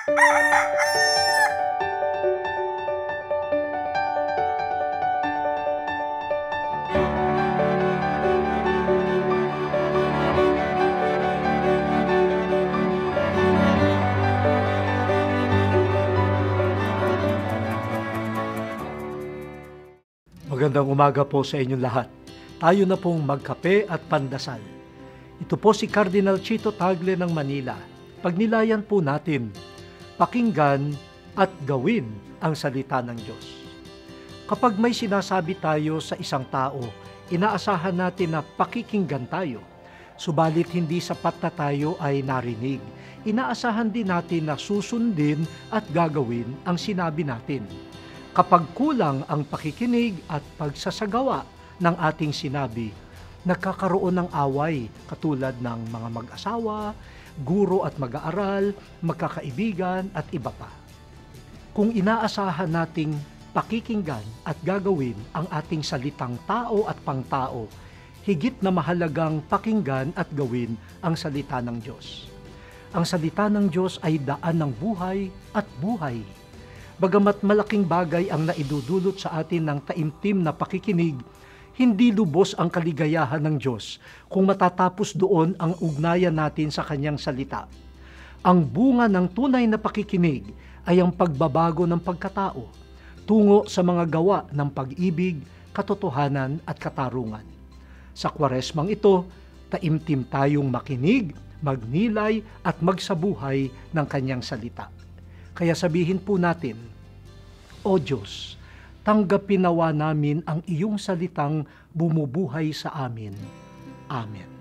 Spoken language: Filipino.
Magandang umaga po sa inyong lahat. Tayo na pong magkape at pandasal. Ito po si Cardinal Chito Tagle ng Manila. Pagnilayan po natin, pakinggan at gawin ang salita ng Diyos. Kapag may sinasabi tayo sa isang tao, inaasahan natin na pakikinggan tayo. Subalit hindi sapat na tayo ay narinig. Inaasahan din natin na susundin at gagawin ang sinabi natin. Kapag kulang ang pakikinig at pagsasagawa ng ating sinabi, nagkakaroon ng away katulad ng mga mag-asawa, guro at mag-aaral, magkakaibigan at iba pa. Kung inaasahan nating pakikinggan at gagawin ang ating salitang tao at pangtao, higit na mahalagang pakinggan at gawin ang salita ng Diyos. Ang salita ng Diyos ay daan ng buhay at buhay. Bagamat malaking bagay ang naidudulot sa atin ng taimtim na pakikinig, hindi lubos ang kaligayahan ng Diyos kung matatapos doon ang ugnayan natin sa Kanyang salita. Ang bunga ng tunay na pakikinig ay ang pagbabago ng pagkatao, tungo sa mga gawa ng pag-ibig, katotohanan at katarungan. Sa Kwaresmang ito, taimtim tayong makinig, magnilay at magsabuhay ng Kanyang salita. Kaya sabihin po natin, O Diyos, tanggapin nawa namin ang iyong salitang bumubuhay sa amin. Amen.